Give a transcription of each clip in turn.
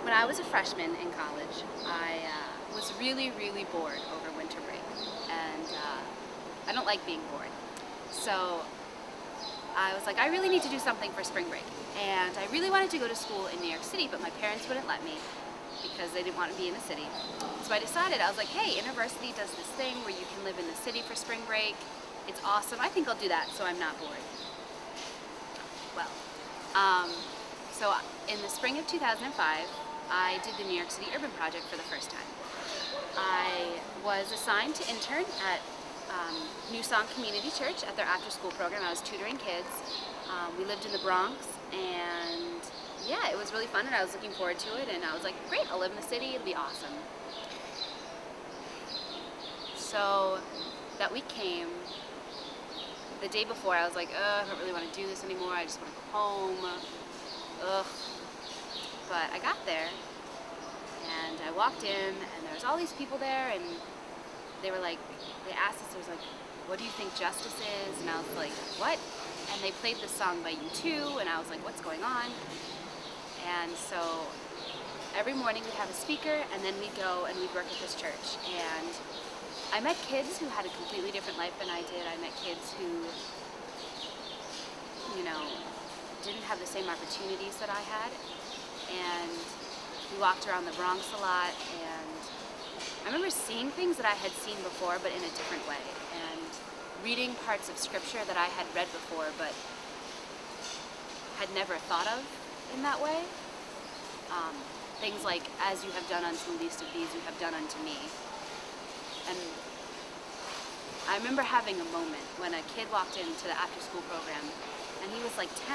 When I was a freshman in college, I was really, really bored over winter break, and I don't like being bored. So I was like, I really need to do something for spring break. And I really wanted to go to school in New York City, but my parents wouldn't let me because they didn't want to be in the city. So I decided, I was like, hey, university does this thing where you can live in the city for spring break. It's awesome. I think I'll do that so I'm not bored. Well, so in the spring of 2005, I did the New York City Urban Project for the first time. I was assigned to intern at New Song Community Church at their after-school program. I was tutoring kids. We lived in the Bronx, and yeah, it was really fun, and I was looking forward to it, and I was like, great, I'll live in the city, it'll be awesome. So that week came. The day before, I was like, I don't really want to do this anymore, I just want to go home. Ugh. But I got there, and I walked in, and there was all these people there, and they were like, they asked us, what do you think justice is? And I was like, what? And they played this song by U2, and I was like, what's going on? And so every morning we'd have a speaker, and then we'd go and we'd work at this church. And I met kids who had a completely different life than I did. I met kids who, you know, didn't have the same opportunities that I had. And we walked around the Bronx a lot, and I remember seeing things that I had seen before, but in a different way, and reading parts of scripture that I had read before, but had never thought of in that way. Things like, as you have done unto the least of these, you have done unto me. And I remember having a moment when a kid walked into the after-school program, and he was like 10,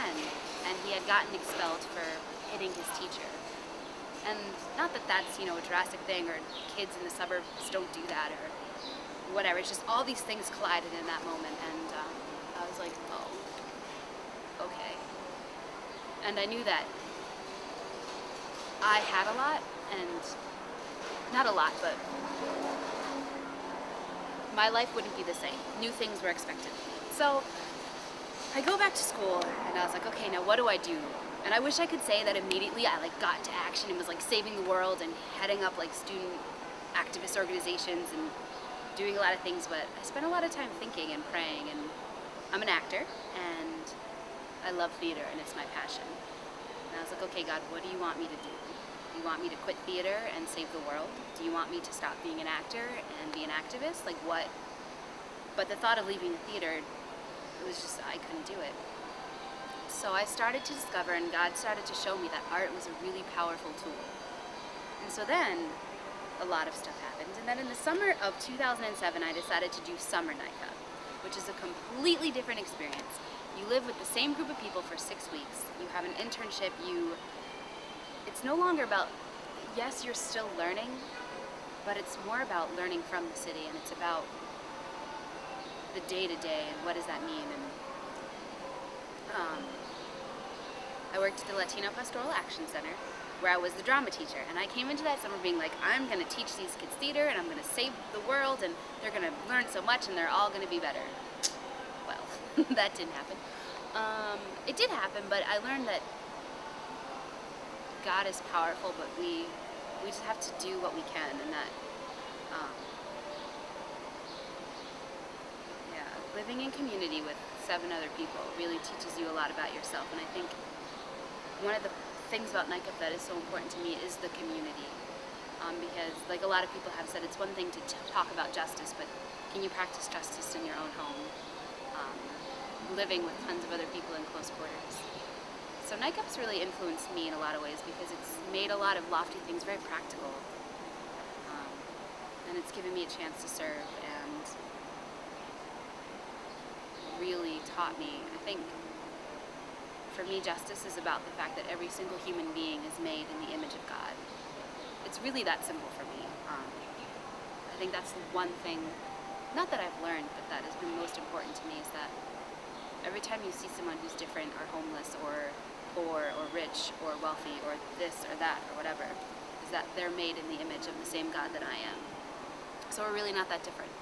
and he had gotten expelled for hitting his teacher. And not that that's, you know, a drastic thing, or kids in the suburbs don't do that, or whatever. It's just all these things collided in that moment, and I was like, oh, okay. And I knew that I had a lot, and not a lot, but my life wouldn't be the same. New things were expected. So I go back to school, and I was like, okay, now what do I do? And I wish I could say that immediately I got to action and was saving the world and heading up student activist organizations and doing a lot of things, but I spent a lot of time thinking and praying, and I'm an actor, and I love theater, and it's my passion. And I was like, okay, God, what do you want me to do? Do you want me to quit theater and save the world? Do you want me to stop being an actor and be an activist? Like what? But the thought of leaving the theater, it was just, I couldn't do it. So I started to discover, and God started to show me that art was a really powerful tool. And so then a lot of stuff happened. And then in the summer of 2007, I decided to do Summer NYCUP, which is a completely different experience. You live with the same group of people for 6 weeks. You have an internship. It's no longer about, yes, you're still learning, but it's more about learning from the city, and it's about the day-to-day and what does that mean. And I worked at the Latino Pastoral Action Center, where I was the drama teacher, and I came into that summer being like, I'm going to teach these kids theater, and I'm going to save the world, and they're going to learn so much, and they're all going to be better. Well, that didn't happen. It did happen, but I learned that God is powerful, but we just have to do what we can, and that living in community with 7 other people really teaches you a lot about yourself. And I think one of the things about NYCUP that is so important to me is the community, because a lot of people have said, it's one thing to talk about justice, but can you practice justice in your own home, living with tons of other people in close quarters? So NYCUP's really influenced me in a lot of ways, because it's made a lot of lofty things very practical, and it's given me a chance to serve, and really taught me. I think for me, justice is about the fact that every single human being is made in the image of God. It's really that simple for me. I think that's the one thing, not that I've learned, but that has been most important to me, is that every time you see someone who's different or homeless or poor or rich or wealthy or this or that or whatever, is that they're made in the image of the same God that I am. So we're really not that different.